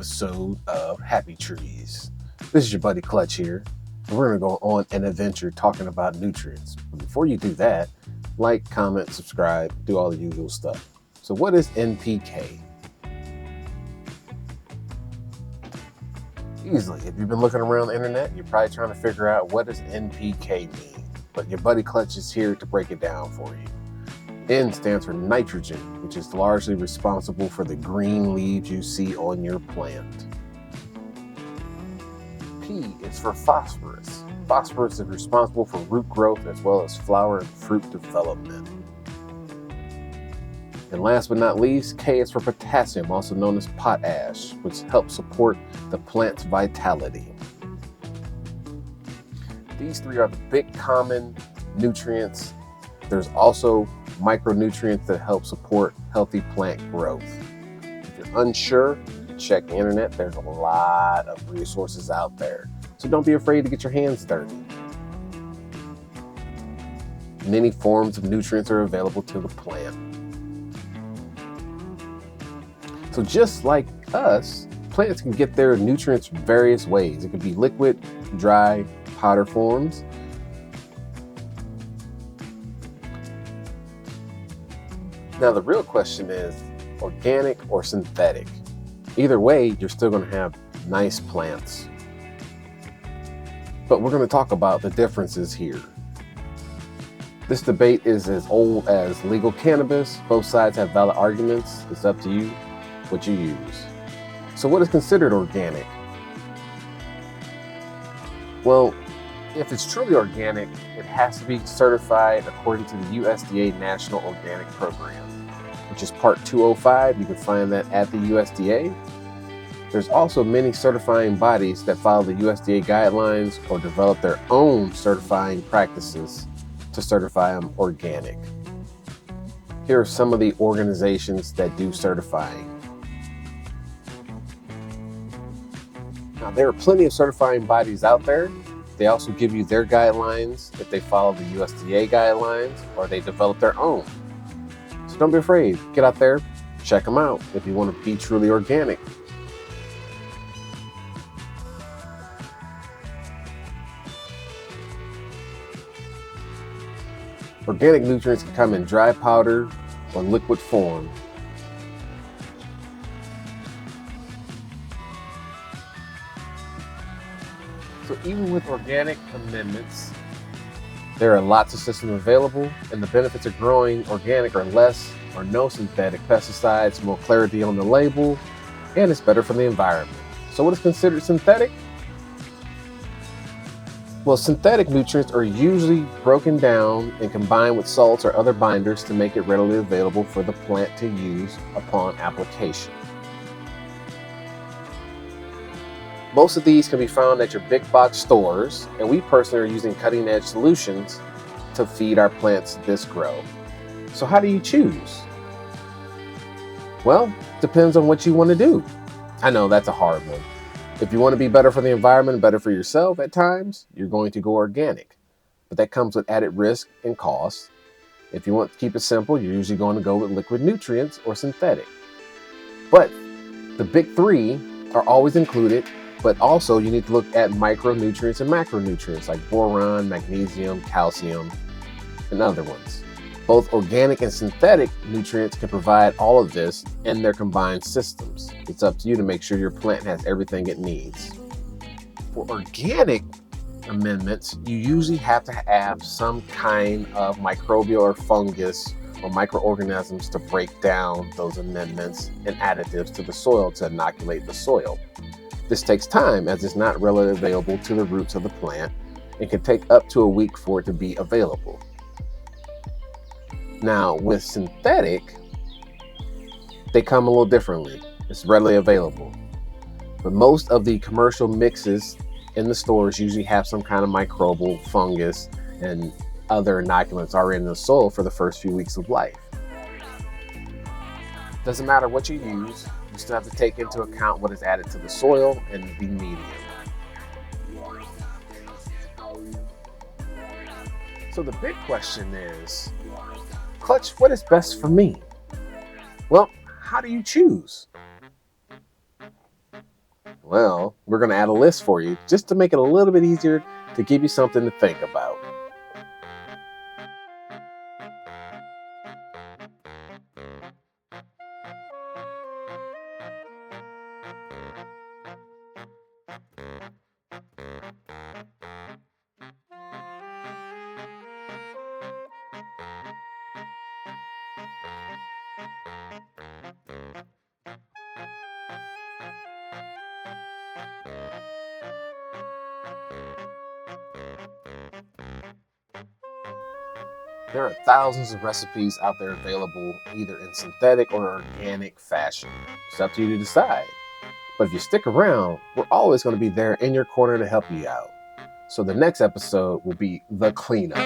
episode of Happy Trees. This is your buddy Clutch here, and we're going to go on an adventure talking about nutrients. But before you do that, like, comment, subscribe, do all the usual stuff. So what is NPK? Easily, if you've been looking around the internet, you're probably trying to figure out what does NPK mean. But your buddy Clutch is here to break it down for you. N stands for nitrogen, which is largely responsible for the green leaves you see on your plant. P is for phosphorus. Phosphorus is responsible for root growth as well as flower and fruit development. And last but not least, K is for potassium, also known as potash, which helps support the plant's vitality. These three are the big common nutrients. There's also micronutrients that help support healthy plant growth. If you're unsure, check the internet. There's a lot of resources out there. So don't be afraid to get your hands dirty. Many forms of nutrients are available to the plant. So just like us, plants can get their nutrients various ways. It could be liquid, dry, powder forms. Now the real question is organic or synthetic. Either way, you're still going to have nice plants. But we're going to talk about the differences here. This debate is as old as legal cannabis. Both sides have valid arguments. It's up to you what you use. So what is considered organic? Well, if it's truly organic, it has to be certified according to the USDA National Organic Program, which is Part 205. You can find that at the USDA. There's also many certifying bodies that follow the USDA guidelines or develop their own certifying practices to certify them organic. Here are some of the organizations that do certifying. Now, there are plenty of certifying bodies out there. They also give you their guidelines if they follow the USDA guidelines or they develop their own. So don't be afraid. Get out there, check them out if you want to be truly organic. Organic nutrients can come in dry powder or liquid form. So even with organic amendments, there are lots of systems available, and the benefits of growing organic are less or no synthetic pesticides, more clarity on the label, and it's better for the environment. So what is considered synthetic? Well, synthetic nutrients are usually broken down and combined with salts or other binders to make it readily available for the plant to use upon application. Most of these can be found at your big box stores, and we personally are using cutting edge solutions to feed our plants this grow. So how do you choose? Well, depends on what you want to do. I know that's a hard one. If you want to be better for the environment, better for yourself at times, you're going to go organic. But that comes with added risk and cost. If you want to keep it simple, you're usually going to go with liquid nutrients or synthetic. But the big three are always included. But also you need to look at micronutrients and macronutrients like boron, magnesium, calcium, and other ones. Both organic and synthetic nutrients can provide all of this in their combined systems. It's up to you to make sure your plant has everything it needs. For organic amendments, you usually have to have some kind of microbial or fungus or microorganisms to break down those amendments and additives to the soil to inoculate the soil. This takes time as it's not readily available to the roots of the plant and can take up to a week for it to be available. Now, with synthetic, they come a little differently. It's readily available. But most of the commercial mixes in the stores usually have some kind of microbial, fungus, and other inoculants already in the soil for the first few weeks of life. Doesn't matter what you use, you still have to take into account what is added to the soil and the medium. So the big question is, Clutch, what is best for me? Well, how do you choose? Well, we're going to add a list for you just to make it a little bit easier to give you something to think about. There are thousands of recipes out there available either in synthetic or organic fashion. It's up to you to decide. But if you stick around, we're always going to be there in your corner to help you out. So the next episode will be The Cleanup.